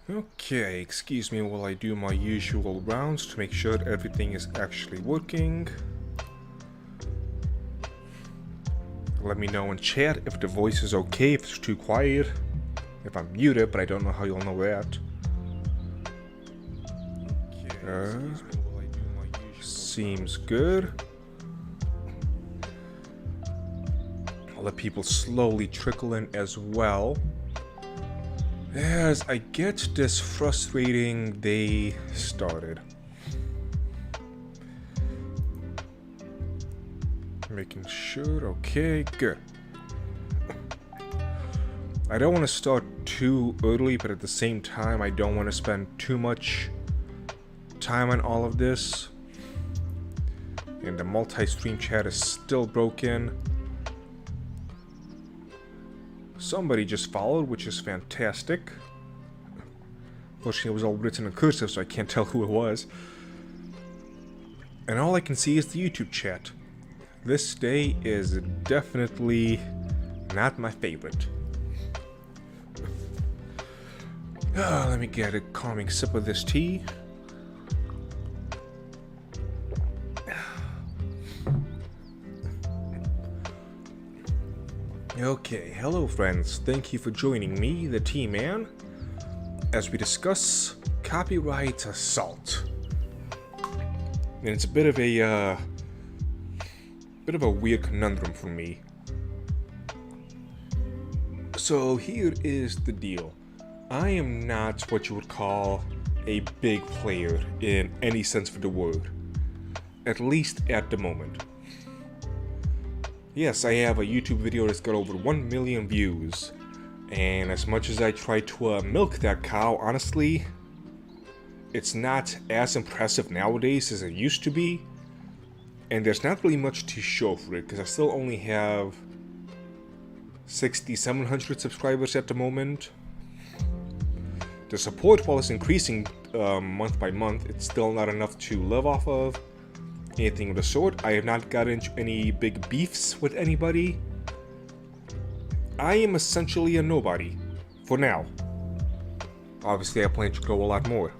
Okay, excuse me while I do my usual rounds to make sure everything is actually working. Let me know in chat if the voice is okay, if it's too quiet, if I'm muted, but I don't know how you'll know that. Seems good. I'll let people slowly trickle in as well, as I get this frustrating day started. Making sure, okay, good. I don't want to start too early, but at the same time, I don't want to spend too much time on all of this. And the multi-stream chat is still broken. Somebody just followed, which is fantastic. Fortunately, it was all written in cursive, so I can't tell who it was. And all I can see is the YouTube chat. This day is definitely not my favorite. Let me get a calming sip of this tea. Okay, hello friends, thank you for joining me, the T-Man, as we discuss copyright assault. And it's a bit of a weird conundrum for me. So here is the deal. I am not what you would call a big player in any sense of the word, at least at the moment. Yes, I have a YouTube video that's got over 1 million views, and as much as I try to milk that cow, honestly, it's not as impressive nowadays as it used to be, and there's not really much to show for it, because I still only have 6,700 subscribers at the moment. The support, while it's increasing month by month, it's still not enough to live off of. Anything of the sort. I have not got into any big beefs with anybody. I am essentially a nobody, for now. Obviously, I plan to grow a lot more.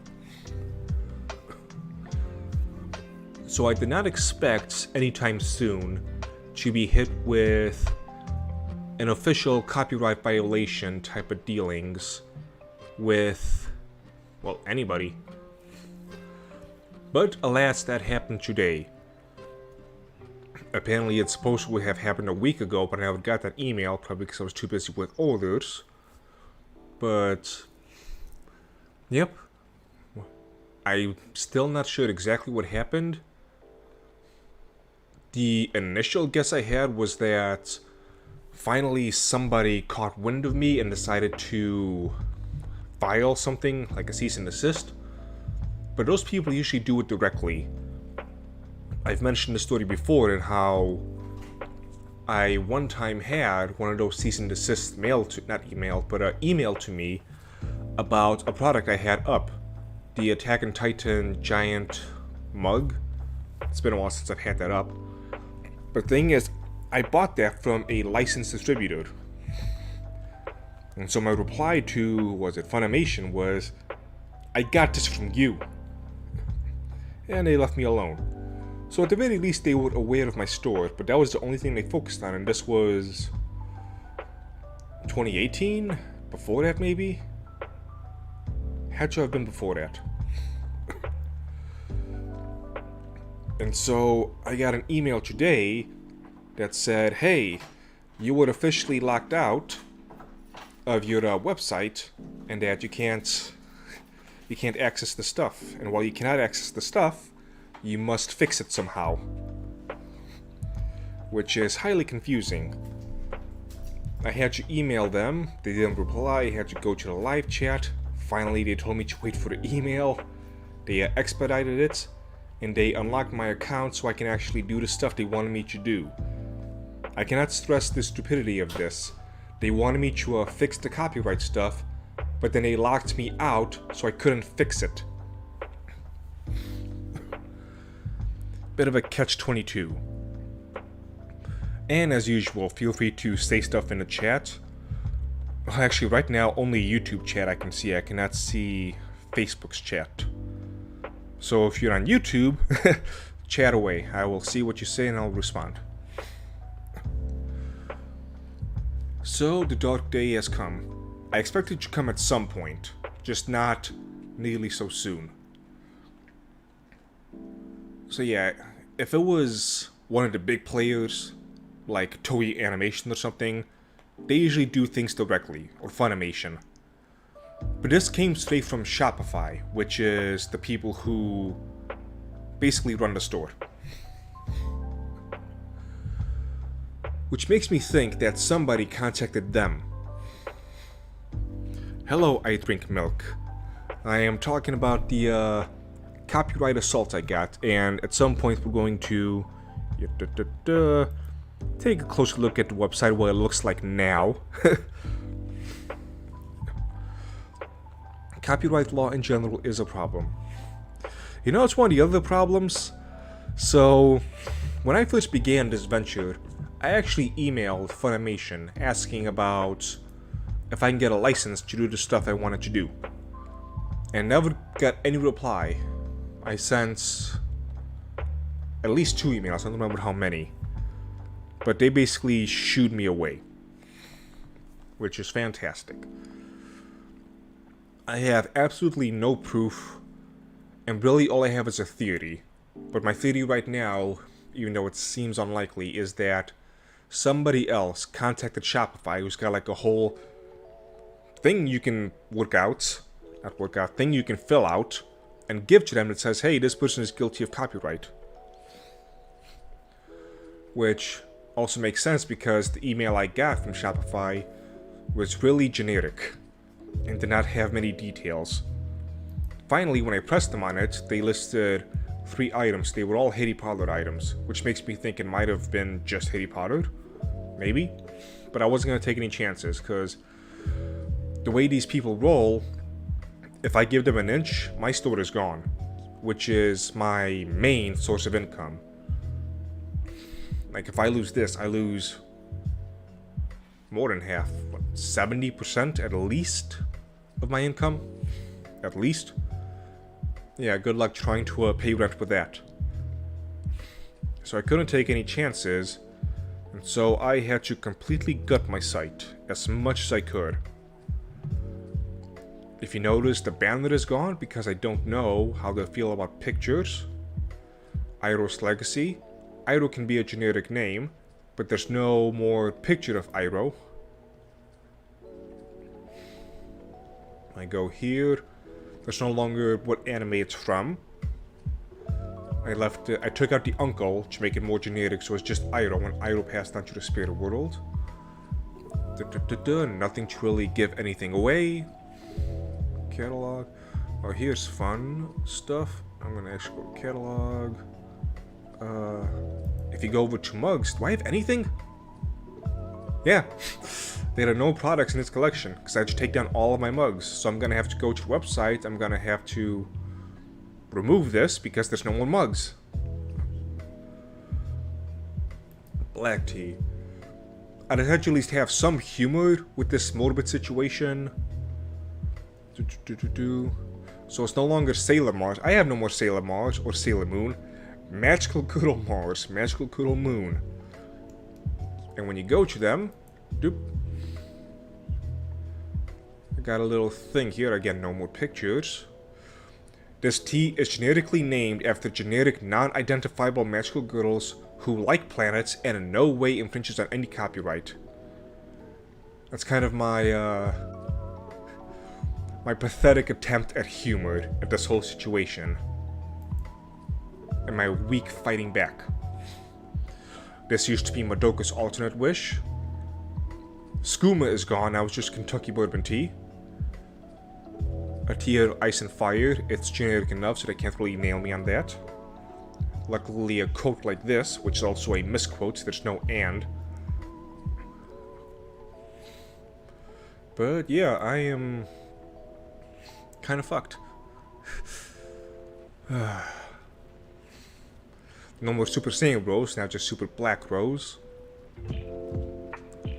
So I did not expect anytime soon to be hit with an official copyright violation type of dealings with, well, anybody. But alas, that happened today. Apparently it's supposed to have happened a week ago, but I never got that email, probably because I was too busy with orders. But, yep. I'm still not sure exactly what happened. The initial guess I had was that finally somebody caught wind of me and decided to file something like a cease and desist. But those people usually do it directly. I've mentioned the story before and how I one time had one of those cease and desists emailed to me about a product I had up. The Attack on Titan giant mug. It's been a while since I've had that up. But the thing is, I bought that from a licensed distributor. And so my reply to, Funimation was, I got this from you. And they left me alone. So at the very least they were aware of my store, but that was the only thing they focused on, and this was 2018? Before that maybe? Had to have been before that. And so I got an email today that said, hey, you were officially locked out of your website, and that you can't access the stuff. And while you cannot access the stuff, you must fix it somehow. Which is highly confusing. I had to email them, they didn't reply, I had to go to the live chat. Finally they told me to wait for the email. They expedited it, and they unlocked my account so I can actually do the stuff they wanted me to do. I cannot stress the stupidity of this. They wanted me to fix the copyright stuff, but then they locked me out so I couldn't fix it. Bit of a catch-22. And as usual, feel free to say stuff in the chat. Well, actually, right now, only YouTube chat I can see. I cannot see Facebook's chat. So if you're on YouTube, chat away. I will see what you say and I'll respond. So the dark day has come. I expected it to come at some point, just not nearly so soon. So yeah, if it was one of the big players, like Toei Animation or something, they usually do things directly, or Funimation. But this came straight from Shopify, which is the people who basically run the store. Which makes me think that somebody contacted them. Hello, I drink milk. I am talking about the copyright assault I got, and at some point we're going to take a closer look at the website, what it looks like now. Copyright law in general is a problem. You know, it's one of the other problems. So, when I first began this venture, I actually emailed Funimation asking about if I can get a license to do the stuff I wanted to do. And never got any reply. I sent at least 2 emails, I don't remember how many. But they basically shooed me away. Which is fantastic. I have absolutely no proof, and really all I have is a theory. But my theory right now, even though it seems unlikely, is that somebody else contacted Shopify, who's got like a whole thing you can thing you can fill out and give to them that says, hey, this person is guilty of copyright. Which also makes sense because the email I got from Shopify was really generic and did not have many details. Finally, when I pressed them on it, they listed 3 items. They were all Harry Potter items, which makes me think it might have been just Harry Potter. Maybe. But I wasn't going to take any chances, because the way these people roll, if I give them an inch, my store is gone, which is my main source of income. Like, if I lose this, I lose more than half, 70% at least of my income? At least? Yeah, good luck trying to pay rent with that. So I couldn't take any chances, and so I had to completely gut my site as much as I could. If you notice, the banner is gone because I don't know how they feel about pictures. Iroh's Legacy. Iroh can be a generic name, but there's no more picture of Iroh. I go here. There's no longer what anime it's from. I took out the uncle to make it more generic, so it's just Iroh when Iroh passed on to the spirit world. Nothing to really give anything away. Catalog. Oh, here's fun stuff. I'm gonna actually go to catalog. If you go over to mugs, do I have anything? Yeah. There are no products in this collection because I had to take down all of my mugs. So I'm gonna have to go to the website. I'm gonna have to remove this because there's no more mugs. Black tea. I'd had to at least have some humor with this morbid situation. So it's no longer Sailor Mars. I have no more Sailor Mars or Sailor Moon. Magical Girl Mars, Magical Girl Moon. And when you go to them, doop. I got a little thing here. Again, no more pictures. This tea is generically named after generic non-identifiable magical girls who like planets and in no way infringes on any copyright. That's kind of my pathetic attempt at humor at this whole situation. And my weak fighting back. This used to be Madoka's alternate wish. Skooma is gone, now it's just Kentucky bourbon tea. A tea of ice and fire, it's generic enough so they can't really nail me on that. Luckily a quote like this, which is also a misquote, there's no and. But yeah, I am kind of fucked. No more Super Saiyan Rose, now just Super Black Rose.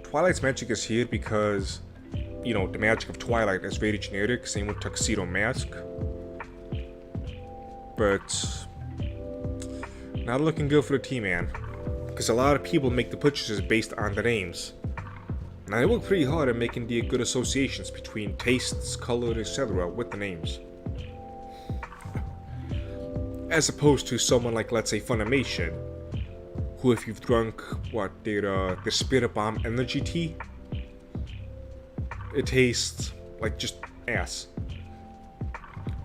Twilight's magic is here because you know, the magic of Twilight is very generic. Same with Tuxedo Mask. But not looking good for the T-Man, because a lot of people make the purchases based on the names. And I work pretty hard at making the good associations between tastes, color, etc. with the names. As opposed to someone like, let's say, Funimation, who, if you've drunk, their Spirit Bomb energy tea, it tastes like just ass.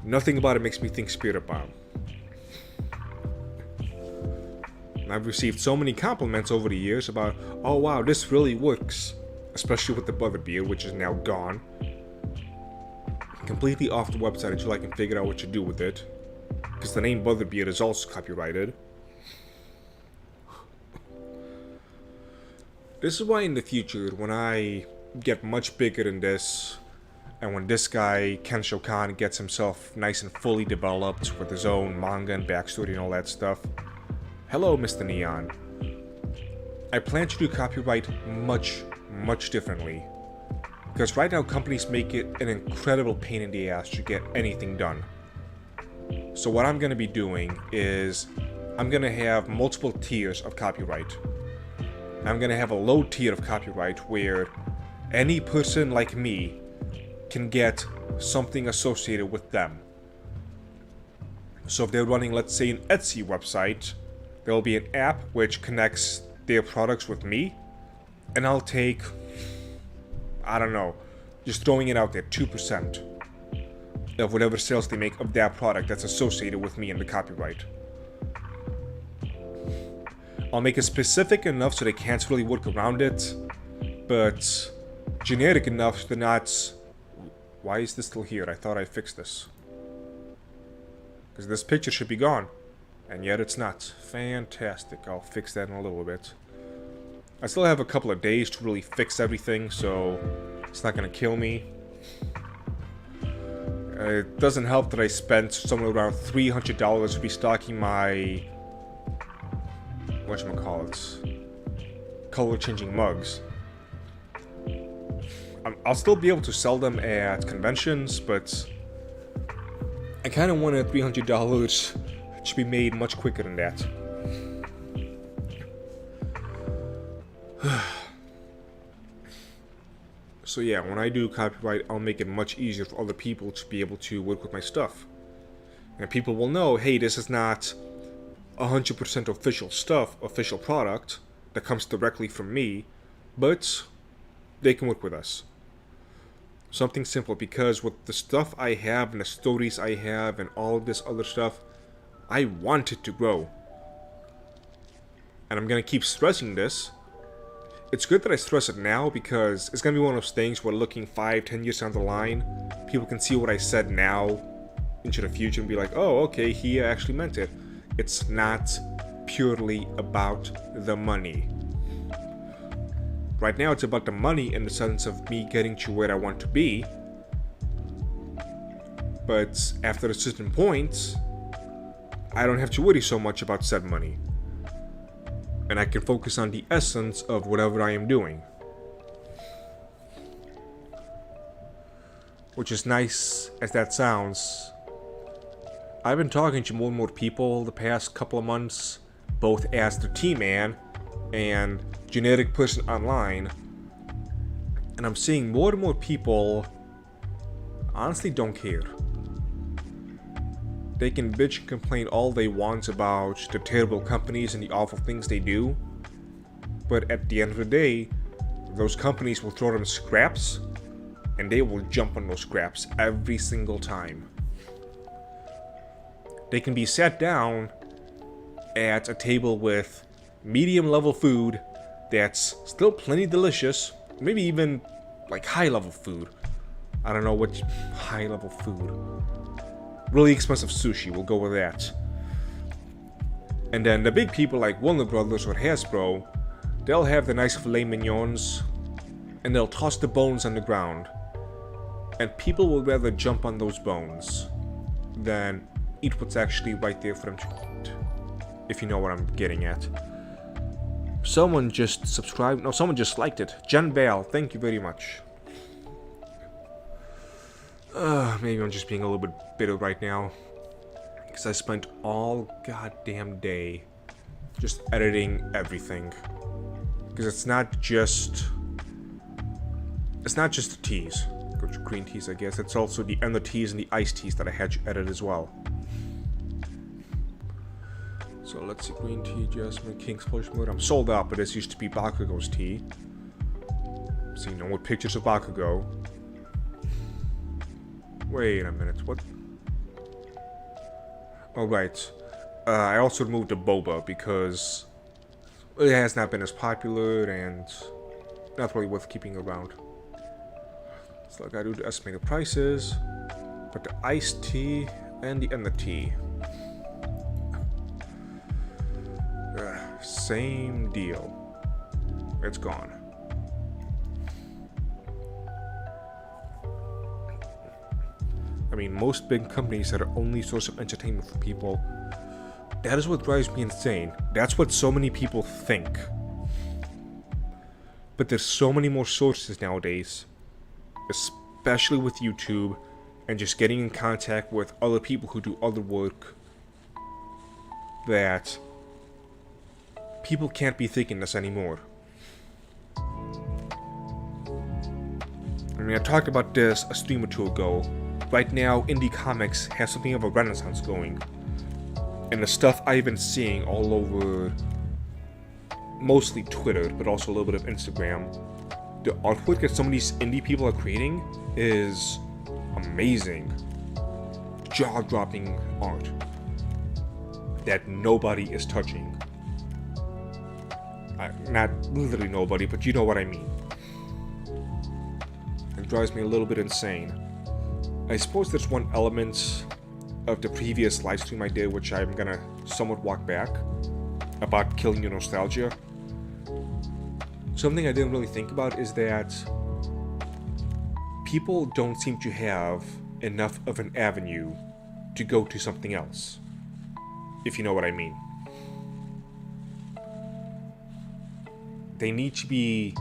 Nothing about it makes me think Spirit Bomb. And I've received so many compliments over the years about, oh wow, this really works. Especially with the Butterbeer, which is now gone. Completely off the website until I can figure out what to do with it. Because the name Butterbeer is also copyrighted. This is why in the future, when I get much bigger than this, and when this guy, Kensho Kan, gets himself nice and fully developed with his own manga and backstory and all that stuff. Hello, Mr. Neon. I plan to do copyright much differently. Because right now companies make it an incredible pain in the ass to get anything done. So what I'm going to be doing is I'm going to have multiple tiers of copyright. I'm going to have a low tier of copyright where any person like me can get something associated with them. So if they're running, let's say, an Etsy website, there will be an app which connects their products with me, and I'll take, I don't know, just throwing it out there, 2% of whatever sales they make of that product that's associated with me in the copyright. I'll make it specific enough so they can't really work around it, but generic enough so they're not... Why is this still here? I thought I fixed this. Because this picture should be gone, and yet it's not. Fantastic. I'll fix that in a little bit. I still have a couple of days to really fix everything, so it's not going to kill me. It doesn't help that I spent somewhere around $300 restocking my... whatchamacallit? Color-changing mugs. I'll still be able to sell them at conventions, but I kind of wanted $300 to be made much quicker than that. So yeah, when I do copyright, I'll make it much easier for other people to be able to work with my stuff. And people will know, hey, this is not 100% official stuff, official product that comes directly from me, but they can work with us. Something simple, because with the stuff I have and the stories I have and all of this other stuff, I want it to grow. And I'm going to keep stressing this. It's good that I stress it now because it's going to be one of those things where looking 5-10 years down the line, people can see what I said now into the future and be like, oh, okay, he actually meant it. It's not purely about the money. Right now it's about the money in the sense of me getting to where I want to be. But after a certain point, I don't have to worry so much about said money. And I can focus on the essence of whatever I am doing. Which is nice as that sounds. I've been talking to more and more people the past couple of months, both as the T-Man and generic person online, and I'm seeing more and more people honestly don't care. They can bitch and complain all they want about the terrible companies and the awful things they do, but at the end of the day, those companies will throw them scraps, and they will jump on those scraps every single time. They can be sat down at a table with medium level food that's still plenty delicious, maybe even like high level food. I don't know what high level food. Really expensive sushi, we'll go with that. And then the big people like Warner Brothers or Hasbro, they'll have the nice filet mignons and they'll toss the bones on the ground. And people will rather jump on those bones than eat what's actually right there for them to eat. If you know what I'm getting at. Someone just subscribed. No, someone just liked it. Jen Bale, thank you very much. Maybe I'm just being a little bit bitter right now. Because I spent all goddamn day just editing everything. Because it's not just the teas. Go to green teas, I guess. It's also the teas and the iced teas that I had to edit as well. So let's see, green tea, jasmine, king's flush mood. I'm sold out, but this used to be Bakugo's tea. So no more pictures of Bakugo. Wait a minute, what? Oh right, I also removed the boba because it has not been as popular and not really worth keeping around. So I gotta do the estimated prices, but the iced tea and the tea. Same deal. It's gone. I mean, most big companies that are only source of entertainment for people, that is what drives me insane. That's what so many people think. But there's so many more sources nowadays, especially with YouTube and just getting in contact with other people who do other work, that people can't be thinking this anymore. I mean, I talked about this a stream or two ago. Right now, indie comics has something of a renaissance going. And the stuff I've been seeing all over, mostly Twitter, but also a little bit of Instagram, the artwork that some of these indie people are creating is amazing. Jaw-dropping art that nobody is touching. Not literally nobody, but you know what I mean. It drives me a little bit insane. I suppose there's one element of the previous live stream I did, which I'm gonna somewhat walk back, about killing your nostalgia. Something I didn't really think about is that people don't seem to have enough of an avenue to go to something else, if you know what I mean. They need to be...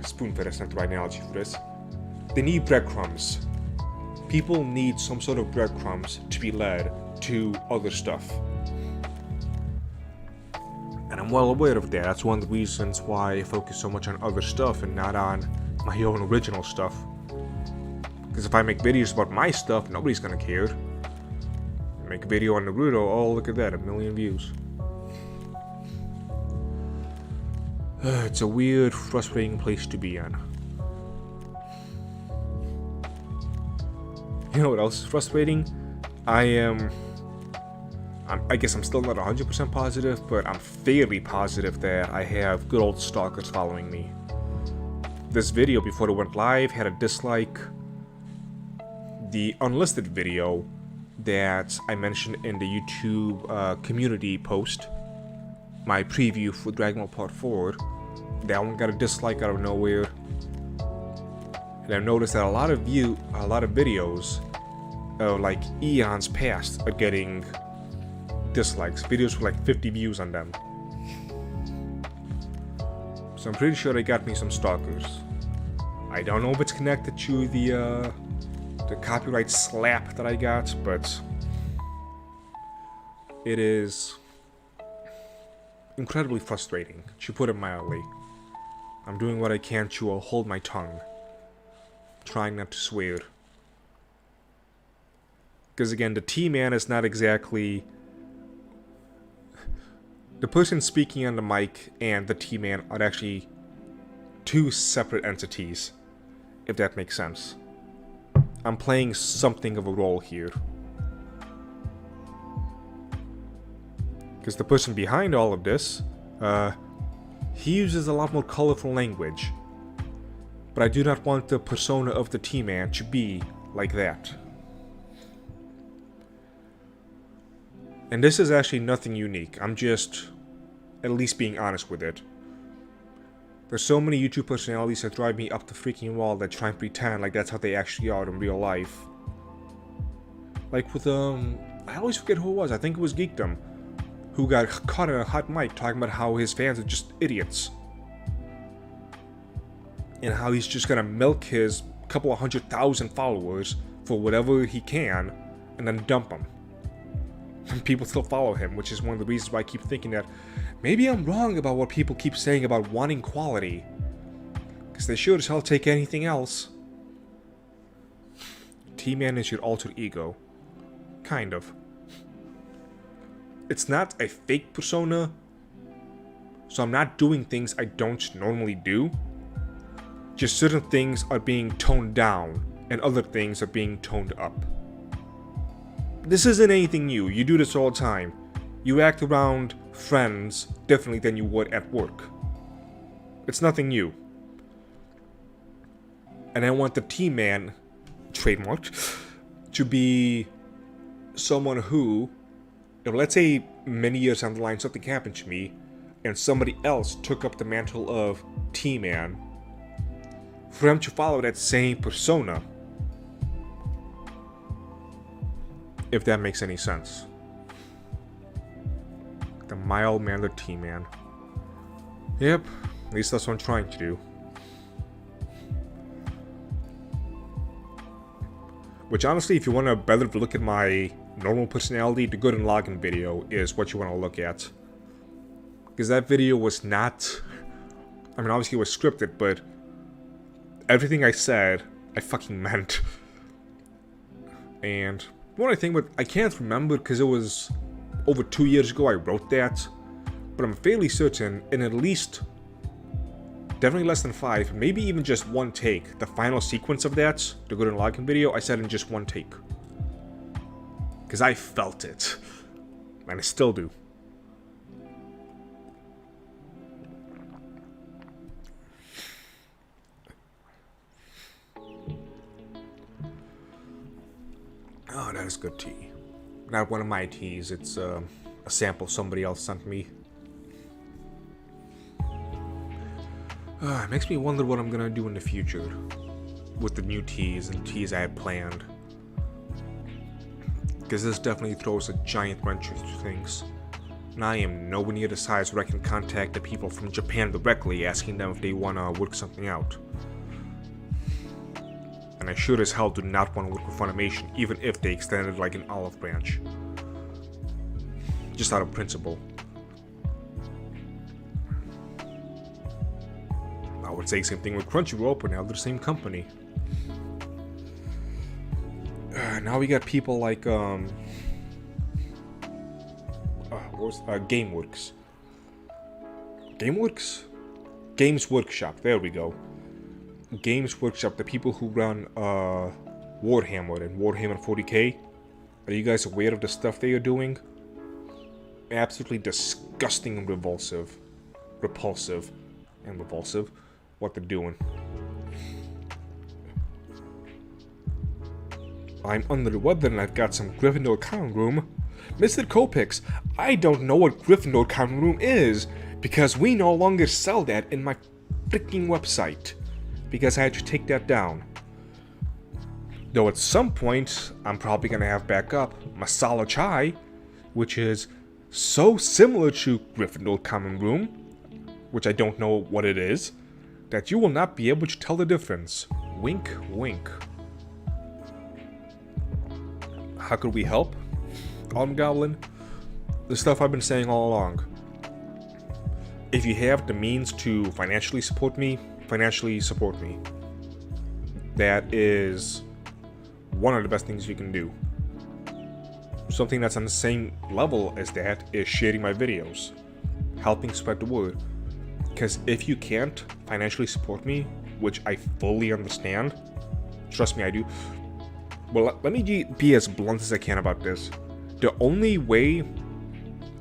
spoon-fed, that's not the right analogy for this. They need breadcrumbs. People need some sort of breadcrumbs to be led to other stuff. And I'm well aware of that. That's one of the reasons why I focus so much on other stuff and not on my own original stuff. Because if I make videos about my stuff, nobody's gonna care. Make a video on Naruto, oh look at that, 1 million views. It's a weird, frustrating place to be in. You know what else is frustrating? I guess I'm still not 100% positive, but I'm fairly positive that I have good old stalkers following me. This video, before it went live, had a dislike. The unlisted video that I mentioned in the YouTube community post, my preview for Dragon Ball Part 4, that one got a dislike out of nowhere. And I've noticed that a lot of videos, like eons past, are getting dislikes. Videos with like 50 views on them. So I'm pretty sure they got me some stalkers. I don't know if it's connected to the copyright slap that I got, but it is incredibly frustrating, to put it mildly. I'm doing what I can to hold my tongue. Trying not to swear. Because again, the T-Man is not exactly... The person speaking on the mic and the T-Man are actually two separate entities, if that makes sense. I'm playing something of a role here. Because the person behind all of this, he uses a lot more colorful language. But I do not want the persona of the T-Man to be like that. And this is actually nothing unique. I'm just at least being honest with it. There's so many YouTube personalities that drive me up the freaking wall that try and pretend like that's how they actually are in real life. Like with, I always forget who it was. I think it was Geekdom, who got caught in a hot mic talking about how his fans are just idiots. And how he's just gonna milk his couple of 100,000 followers for whatever he can, and then dump him. And people still follow him, which is one of the reasons why I keep thinking that maybe I'm wrong about what people keep saying about wanting quality. Because they sure as hell take anything else. T-Man is your alter ego. Kind of. It's not a fake persona, so I'm not doing things I don't normally do. Just certain things are being toned down, and other things are being toned up. This isn't anything new. You do this all the time. You act around friends differently than you would at work. It's nothing new. And I want the T-Man, trademarked, to be someone who, if let's say many years down the line something happened to me, and somebody else took up the mantle of T-Man, for them to follow that same persona. If that makes any sense. The mild-mannered T-Man. Yep, at least that's what I'm trying to do. Which honestly, if you want a better look at my normal personality, the good and login video is what you want to look at. Because that video was not... I mean, obviously it was scripted, but everything I said, I fucking meant. And one other thing, but I can't remember because it was over 2 years ago I wrote that. But I'm fairly certain in at least, definitely less than 5, maybe even just one take, the final sequence of that, the good and login video, I said in just one take. Because I felt it. And I still do. Oh, that is good tea. Not one of my teas, it's a sample somebody else sent me. It makes me wonder what I'm gonna do in the future with the new teas and teas I had planned. Because this definitely throws a giant wrench into things. And I am nowhere near the size where I can contact the people from Japan directly asking them if they wanna work something out. And I sure as hell do not want to work with Funimation, even if they extended like an olive branch. Just out of principle. I would say the same thing with Crunchyroll, but now they're the same company. Now we got people like, GameWorks. GameWorks? Games Workshop, there we go. Games Workshop, the people who run Warhammer and Warhammer 40k. Are you guys aware of the stuff they are doing? Absolutely disgusting and repulsive, what they're doing. I'm under the weather and I've got some Gryffindor common room. Mr. Kopix, I don't know what Gryffindor common room is, because we no longer sell that in my freaking website. Because I had to take that down. Though at some point, I'm probably gonna have back up Masala Chai, which is so similar to Gryffindor Common Room, which I don't know what it is, that you will not be able to tell the difference. Wink, wink. How could we help? Autumn Goblin? The stuff I've been saying all along. If you have the means to financially support me, That is one of the best things you can do. Something that's on the same level as that is sharing my videos, helping spread the word. Because if you can't financially support me, which I fully understand, trust me, I do. Well, let me be as blunt as I can about this. The only way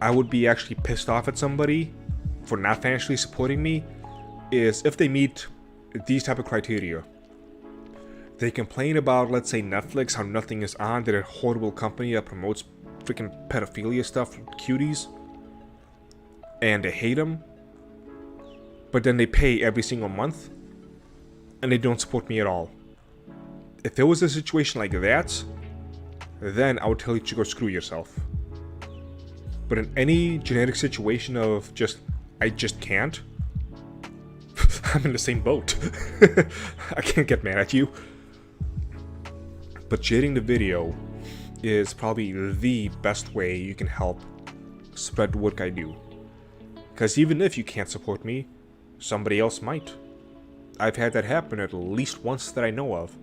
I would be actually pissed off at somebody for not financially supporting me is if they meet these type of criteria. They complain about, let's say, Netflix, how nothing is on, they're a horrible company that promotes freaking pedophilia stuff, cuties, and they hate them, but then they pay every single month, and they don't support me at all. If there was a situation like that, then I would tell you to go screw yourself. But in any generic situation of I just can't, I'm in the same boat. I can't get mad at you. But sharing the video is probably the best way you can help spread the work I do. Because even if you can't support me, somebody else might. I've had that happen at least once that I know of,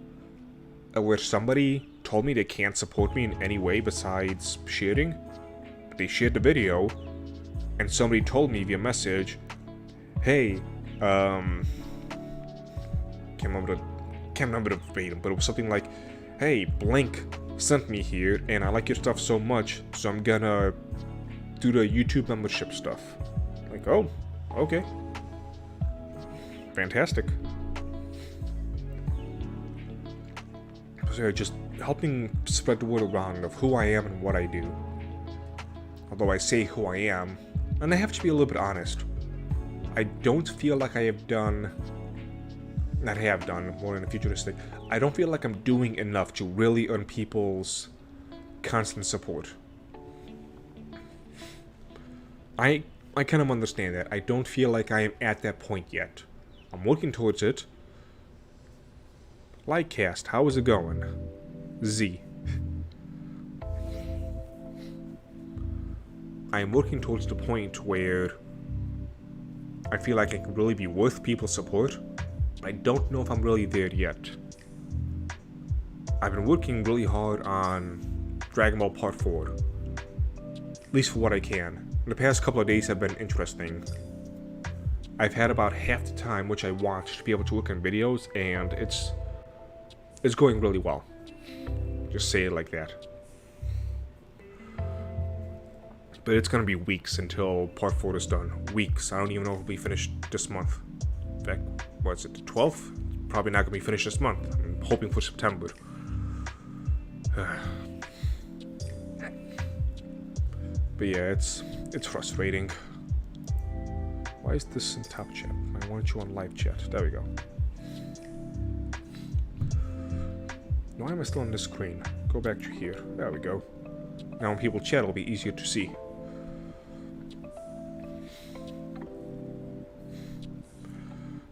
where somebody told me they can't support me in any way besides sharing. They shared the video, and somebody told me via message, hey, can't remember the verbatim, but it was something like, hey, blank sent me here, and I like your stuff so much, so I'm gonna do the YouTube membership stuff. Like, oh, okay. Fantastic. So just helping spread the word around of who I am and what I do. Although I say who I am, and I have to be a little bit honest, I don't feel like I have done, more than a futuristic, I don't feel like I'm doing enough to really earn people's constant support. I kind of understand that. I don't feel like I am at that point yet. I'm working towards it. Lightcast, how is it going? Z. I am working towards the point where I feel like I can really be worth people's support. I don't know if I'm really there yet. I've been working really hard on Dragon Ball Part 4. At least for what I can. The past couple of days have been interesting. I've had about half the time which I watched to be able to work on videos, and it's going really well. Just say it like that. But it's gonna be weeks until Part 4 is done. Weeks. I don't even know if it'll be finished this month. In fact, what's it, the 12th? Probably not gonna be finished this month. I'm hoping for September. But yeah, it's frustrating. Why is this in top chat? I want you on live chat. There we go. Why am I still on this screen? Go back to here. There we go. Now when people chat, it'll be easier to see.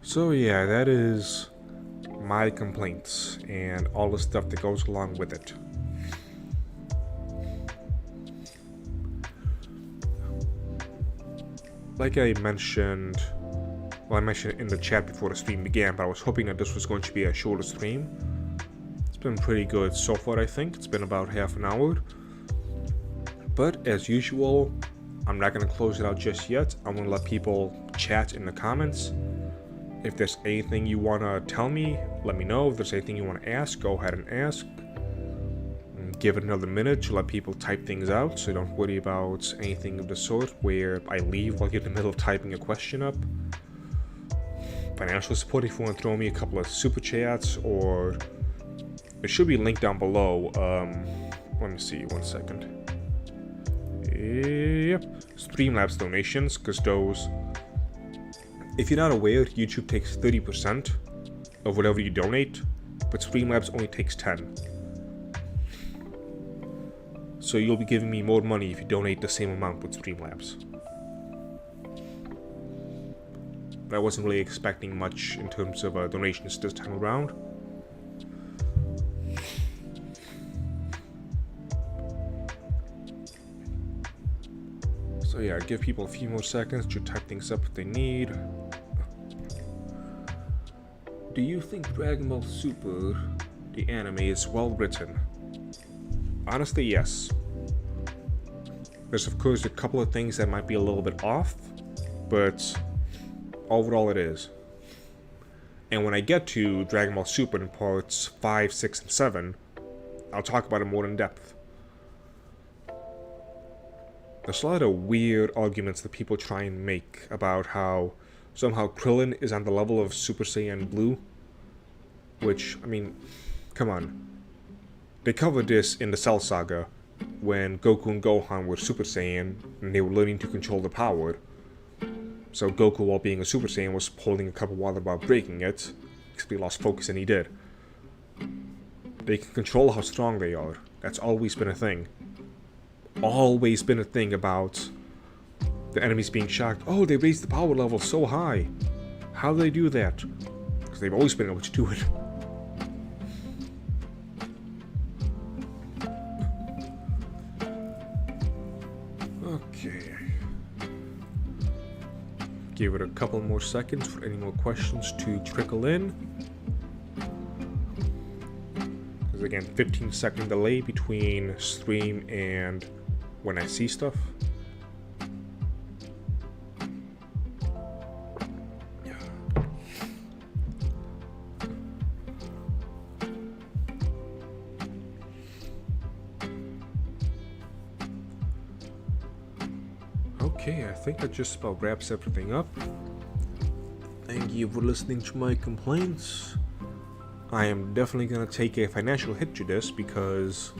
So yeah, that is my complaints and all the stuff that goes along with it. Like I mentioned, well, I mentioned in the chat before the stream began, but I was hoping that this was going to be a shorter stream. It's been pretty good so far, I think. It's been about half an hour. But as usual, I'm not going to close it out just yet. I'm going to let people chat in the comments. If there's anything you want to tell me, let me know. If there's anything you want to ask, go ahead and ask. And give it another minute to let people type things out, so don't worry about anything of the sort where I leave while you're in the middle of typing a question up. Financial support if you want to throw me a couple of super chats, or it should be linked down below. Let me see, 1 second. Yep, Streamlabs donations, because those, if you're not aware, YouTube takes 30% of whatever you donate, but Streamlabs only takes 10%. So you'll be giving me more money if you donate the same amount with Streamlabs. But I wasn't really expecting much in terms of donations this time around. So yeah, give people a few more seconds to type things up if they need. Do you think Dragon Ball Super, the anime, is well written? Honestly, yes. There's of course a couple of things that might be a little bit off, but overall it is. And when I get to Dragon Ball Super in parts 5, 6, and 7, I'll talk about it more in depth. There's a lot of weird arguments that people try and make about how somehow Krillin is on the level of Super Saiyan Blue. Which, I mean, come on. They covered this in the Cell Saga, when Goku and Gohan were Super Saiyan, and they were learning to control the power. So Goku, while being a Super Saiyan, was holding a cup of water while breaking it, except he lost focus and he did. They can control how strong they are. That's always been a thing. Always been a thing about the enemies being shocked. Oh, they raised the power level so high. How do they do that? Because they've always been able to do it. Give it a couple more seconds for any more questions to trickle in. There's again 15-second delay between stream and when I see stuff. Okay, I think that just about wraps everything up. Thank you for listening to my complaints. I am definitely gonna take a financial hit to this because,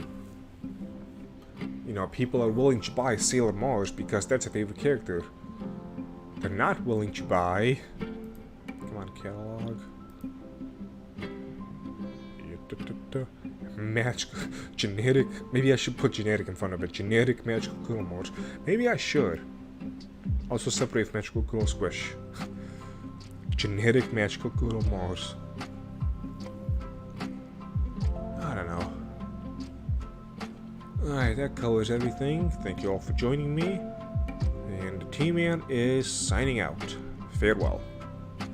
you know, people are willing to buy Sailor Mars because that's a favorite character. They're not willing to buy... Come on, catalog. Magical... Generic... Maybe I should put generic in front of it. Generic Magical Girl Mars. Maybe I should. Also separate Magical Girl Squish. Generic Magical Girl Mars. I don't know. Alright, that covers everything. Thank you all for joining me. And the T-Man is signing out. Farewell.